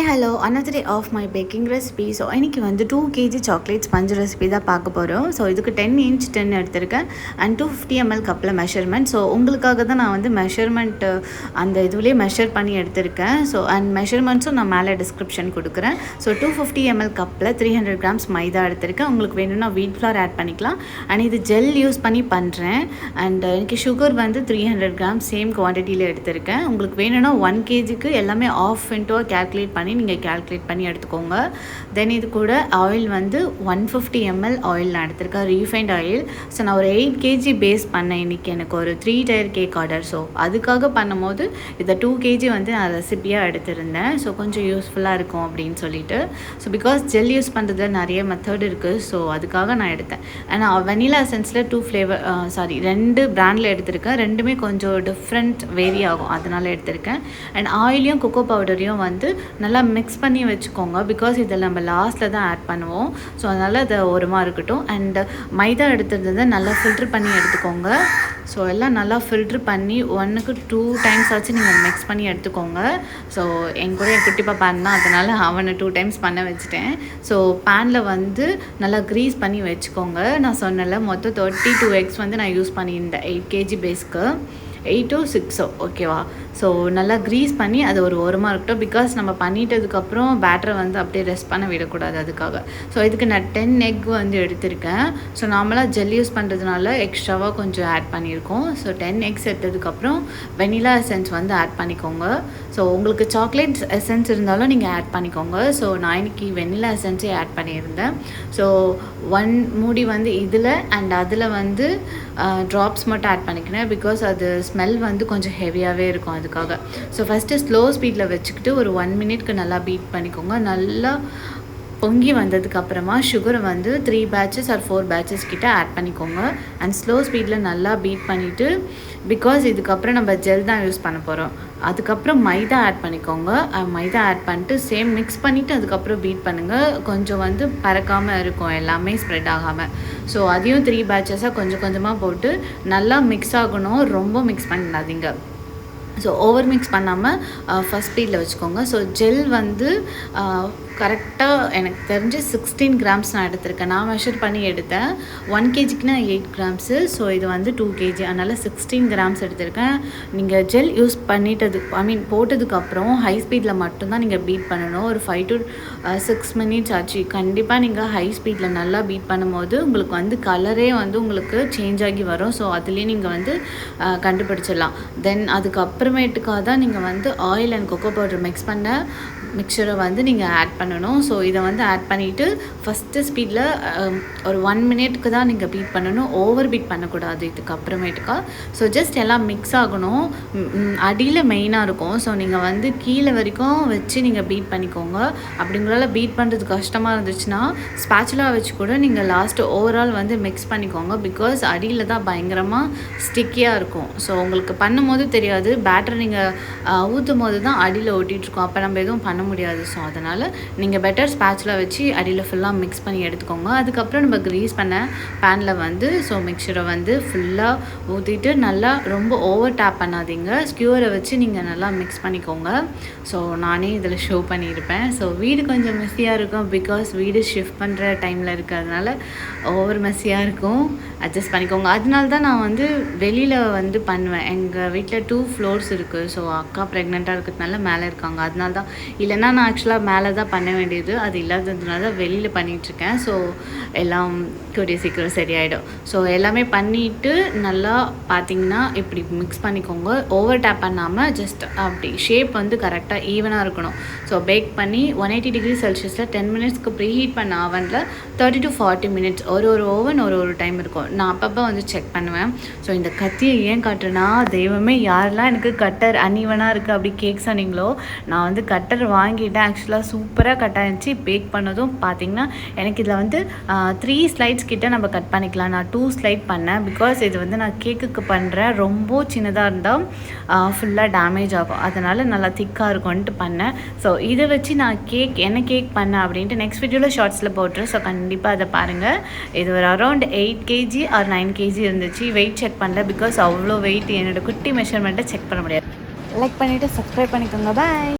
Hi hello another day of my baking recipe. So இன்றைக்கி வந்து 2 kg chocolate sponge recipe தான் பார்க்க போகிறோம். ஸோ இதுக்கு 10 inch 10 எடுத்திருக்கேன் அண்ட் 250 ml கப்பில் மெஷர்மெண்ட். ஸோ உங்களுக்காக தான் நான் வந்து மெஷர்மெண்ட்டு அந்த இதுலேயே மெஷர் பண்ணி எடுத்திருக்கேன். ஸோ அண்ட் மெஷர்மெண்ட்ஸும் நான் மேலே டிஸ்கிரிப்ஷன் கொடுக்குறேன். ஸோ 250 ml கப்பில் 300 grams மைதா எடுத்திருக்கேன். உங்களுக்கு வேணும்னா வீட் ஃப்ளார் ஆட் பண்ணிக்கலாம். அண்ட் இது ஜெல் யூஸ் பண்ணி பண்ணுறேன். அண்ட் எனக்கு சுகர் வந்து 300 grams சேம் குவான்டிட்டியில் எடுத்திருக்கேன். உங்களுக்கு வேணும்னா 1 kgக்கு எல்லாமே ஆஃப் இன்டோ கேல்குலேட் பண்ணி நீங்கள் கேல்குலேட் பண்ணி எடுத்துக்கோங்க. தென் இது கூட ஆயில் வந்து 150 ml ஆயில் நான் எடுத்திருக்கேன், ரீஃபைண்ட் ஆயில். ஸோ நான் ஒரு 8 kg பேஸ் பண்ணேன் இன்றைக்கி. எனக்கு ஒரு 3 tier கேக் ஆர்டர். ஸோ அதுக்காக பண்ணும்போது இதை 2 kg வந்து நான் ரெசிப்பியாக எடுத்திருந்தேன். ஸோ கொஞ்சம் யூஸ்ஃபுல்லாக இருக்கும் அப்படின்னு சொல்லிட்டு. ஸோ பிகாஸ் ஜெல் யூஸ் பண்ணுறதுல நிறைய மெத்தட் இருக்குது. ஸோ அதுக்காக நான் எடுத்தேன். ஆனால் வெனிலா எசன்ஸில் 2 ஃப்ளேவர் 2 பிராண்டில் எடுத்திருக்கேன். ரெண்டுமே கொஞ்சம் டிஃப்ரெண்ட் வேரி ஆகும், அதனால் எடுத்திருக்கேன். அண்ட் ஆயிலையும் கொக்கோ பவுடரையும் வந்து நல்லா மிக்ஸ் பண்ணி வச்சுக்கோங்க. பிகாஸ் இதில் நம்ம லாஸ்ட்டில் தான் ஆட் பண்ணுவோம். ஸோ அதனால் அது ஓரமாக இருக்கட்டும். அண்ட் மைதா எடுத்துருந்ததை நல்லா ஃபில்ட்ரு பண்ணி எடுத்துக்கோங்க. ஸோ எல்லாம் நல்லா ஃபில்ட்ரு பண்ணி 1க்கு 2 times ஆச்சு நீங்கள் மிக்ஸ் பண்ணி எடுத்துக்கோங்க. ஸோ என் குட்டிப்பா பேன் தான், அதனால் அவனை 2 times பண்ண வச்சுட்டேன். ஸோ பேனில் வந்து நல்லா க்ரீஸ் பண்ணி வச்சுக்கோங்க. நான் சொன்னல மொத்தம் 32 eggs வந்து நான் யூஸ் பண்ணியிருந்தேன் 8 kg பேஸ்க்கு. 8 or 6 ஓகேவா. ஸோ நல்லா க்ரீஸ் பண்ணி அது ஒரு ஓரமாக இருக்கட்டும். பிகாஸ் நம்ம பண்ணிட்டதுக்கப்புறம் பேட்டரை வந்து அப்படியே ரெஸ்ட் பண்ண விடக்கூடாது, அதுக்காக. ஸோ இதுக்கு நான் 10 egg வந்து எடுத்திருக்கேன். ஸோ நார்மலாக ஜெல் யூஸ் பண்ணுறதுனால எக்ஸ்ட்ராவாக கொஞ்சம் ஆட் பண்ணியிருக்கோம். ஸோ 10 eggs எடுத்ததுக்கப்புறம் வெனிலா எசன்ஸ் வந்து ஆட் பண்ணிக்கோங்க. ஸோ உங்களுக்கு சாக்லேட் எசன்ஸ் இருந்தாலும் நீங்கள் ஆட் பண்ணிக்கோங்க. ஸோ நான் இன்னைக்கு வெனிலா எசன்ஸே ஆட் பண்ணியிருந்தேன். ஸோ 1 மூடி வந்து இதில் அண்ட் அதில் வந்து ட்ராப்ஸ் மட்டும் ஆட் பண்ணிக்கிறேன். பிகாஸ் அது ஸ்மெல் வந்து கொஞ்சம் ஹெவியாகவே இருக்கும், அதுக்காக. ஸோ ஃபஸ்ட்டு ஸ்லோ ஸ்பீடில் வச்சுக்கிட்டு ஒரு 1 minute நல்லா பீட் பண்ணிக்கோங்க. நல்லா பொங்கி வந்ததுக்கப்புறமா சுகரை வந்து 3 batches or 4 batches கிட்ட ஆட் பண்ணிக்கோங்க. அண்ட் ஸ்லோ ஸ்பீடில் நல்லா பீட் பண்ணிவிட்டு, பிகாஸ் இதுக்கப்புறம் நம்ம ஜெல் தான் யூஸ் பண்ண போகிறோம். அதுக்கப்புறம் மைதா ஆட் பண்ணிக்கோங்க. மைதா ஆட் பண்ணிட்டு சேம் மிக்ஸ் பண்ணிவிட்டு அதுக்கப்புறம் பீட் பண்ணுங்கள். கொஞ்சம் வந்து பறக்காமல் இருக்கும், எல்லாமே ஸ்ப்ரெட் ஆகாமல். ஸோ அதையும் 3 batches கொஞ்சம் கொஞ்சமாக போட்டு நல்லா மிக்ஸ் ஆகணும். ரொம்ப மிக்ஸ் பண்ணிடாதீங்க. ஸோ ஓவர் மிக்ஸ் பண்ணாமல் ஃபஸ்ட் ஸ்பீடில் வச்சுக்கோங்க. ஸோ ஜெல் வந்து கரெக்டாக எனக்கு தெரிஞ்சு 16 grams நான் எடுத்திருக்கேன். நான் மெஷர் பண்ணி எடுத்தேன். 1 kgக்குனா 8 grams. ஸோ இது வந்து 2 kg, அதனால் 16 grams எடுத்திருக்கேன். நீங்கள் ஜெல் யூஸ் போட்டதுக்கப்புறம் ஹை ஸ்பீடில் மட்டும்தான் நீங்கள் பீட் பண்ணணும். ஒரு 5 to 6 minutes ஆச்சு. கண்டிப்பாக நீங்கள் ஹை ஸ்பீடில் நல்லா பீட் பண்ணும்போது உங்களுக்கு வந்து கலரே வந்து உங்களுக்கு சேஞ்ச் ஆகி வரும். ஸோ அதுலேயே நீங்கள் வந்து கண்டுபிடிச்சிடலாம். தென் அதுக்கப்புறமேட்டுக்காக தான் நீங்கள் வந்து oil and cocoa powder mix பண்ண மிக்சரை வந்து நீங்கள் ஆட் பண்ணணும். ஸோ இதை வந்து ஆட் பண்ணிவிட்டு ஃபஸ்ட்டு ஸ்பீடில் ஒரு 1 minute தான் நீங்கள் பீட் பண்ணணும். ஓவர் பீட் பண்ணக்கூடாது இதுக்கப்புறமேட்டுக்கா. ஸோ ஜஸ்ட் எல்லாம் மிக்ஸ் ஆகணும். அடியில் மெயினாக இருக்கும். ஸோ நீங்கள் வந்து கீழே வரைக்கும் வச்சு நீங்கள் பீட் பண்ணிக்கோங்க. அப்படிங்களால பீட் பண்ணுறது கஷ்டமாக இருந்துச்சுன்னா ஸ்பேச்சுலா வச்சு கூட நீங்கள் லாஸ்ட்டு ஓவரால் வந்து மிக்ஸ் பண்ணிக்கோங்க. பிகாஸ் அடியில் தான் பயங்கரமாக ஸ்டிக்கியாக இருக்கும். ஸோ உங்களுக்கு பண்ணும்போது தெரியாது, பேட்டர் நீங்கள் ஊற்றும் போது தான் அடியில் ஒட்டிகிட்ருக்கோம். அப்போ நம்ம எதுவும் பண்ண முடியாது. ஸோ அதனால் நீங்கள் பெட்டர் ஸ்பேச்சுலா வச்சு அடியில் ஃபுல்லாக மிக்ஸ் பண்ணி எடுத்துக்கோங்க. அதுக்கப்புறம் நம்ம க்ரீஸ் பண்ண பேனில் வந்து ஸோ மிக்சரை வந்து ஃபுல்லாக ஊற்றிட்டு நல்லா ரொம்ப ஓவர் டேப் பண்ணாதீங்க. ஸ்கியூரை வச்சு நீங்கள் நல்லா மிக்ஸ் பண்ணிக்கோங்க. ஸோ நானே இதில் ஷோ பண்ணியிருப்பேன். ஸோ வீடு கொஞ்சம் மெஸ்ஸியாக இருக்கும். பிகாஸ் வீடு ஷிஃப்ட் பண்ணுற டைமில் இருக்கிறதுனால ஓவர் மெஸ்ஸியாக இருக்கும். அட்ஜஸ்ட் பண்ணிக்கோங்க. அதனால தான் நான் வந்து வெளியில் வந்து பண்ணுவேன். எங்கள் வீட்டில் 2 floors இருக்குது. ஸோ அக்கா ப்ரெக்னெண்ட்டாக இருக்கிறதுனால மேலே இருக்காங்க. அதனால தான். இல்லைன்னா நான் ஆக்சுவலாக மேலே தான் பண்ண வேண்டியது. அது இல்லாததுனால தான் வெளியில் பண்ணிகிட்ருக்கேன். ஸோ எல்லாம் கூடிய சீக்கிரம் சரியாயிடும். ஸோ எல்லாமே பண்ணிவிட்டு நல்லா பார்த்தீங்கன்னா இப்படி மிக்ஸ் பண்ணிக்கோங்க. ஓவர் டேப் பண்ணாமல் ஜஸ்ட் அப்படி ஷேப் வந்து கரெக்டாக ஈவனாக இருக்கணும். ஸோ பேக் பண்ணி 180 degree Celsiusல 10 minutesக்கு ப்ரீ ஹீட் பண்ண அவனில் 30 to 40 minutes. ஒரு ஓவன் ஒரு டைம் இருக்கும். நான் அப்பப்போ வந்து செக் பண்ணுவேன். ஸோ இந்த கத்தியை ஏன் காட்டுறேன்னா, தெய்வமே யாரெல்லாம் எனக்கு கட்டர் அன்ஈவனாக இருக்குது அப்படி கேக் சொன்னீங்களோ, நான் வந்து கட்டர் வாங்கிட்டேன். ஆக்சுவலாக சூப்பராக கட் ஆகிடுச்சு. பேக் பண்ணதும் பார்த்திங்கன்னா எனக்கு இதில் வந்து 3 slides கிட்ட நம்ம கட் பண்ணிக்கலாம். நான் 2 slide பண்ணேன். பிகாஸ் இது வந்து நான் கேக்குக்கு பண்ணுறேன். ரொம்ப சின்னதாக இருந்தால் ஃபுல்லாக டேமேஜ் ஆகும். அதனால் நல்லா திக்காக இருக்கும்ன்ட்டு பண்ணேன். ஸோ இதை வச்சு நான் என்ன கேக் பண்ணேன் அப்படின்ட்டு நெக்ஸ்ட் வீடியோவில் ஷார்ட்ஸில் போட்டுறேன். ஸோ கண்டிப்பாக அதை பாருங்கள். இது ஒரு அரௌண்ட் 8 kg or 9 kg இருந்துச்சு. வெயிட் செக் பண்ணல. பிகாஸ் அவ்வளோ வெயிட் என்னோடய குட்டி மெஷர்மெண்ட்டை செக் பண்ண முடியாது. லைக் பண்ணிவிட்டு சப்ஸ்கிரைப் பண்ணிக்கோங்க. பாய்.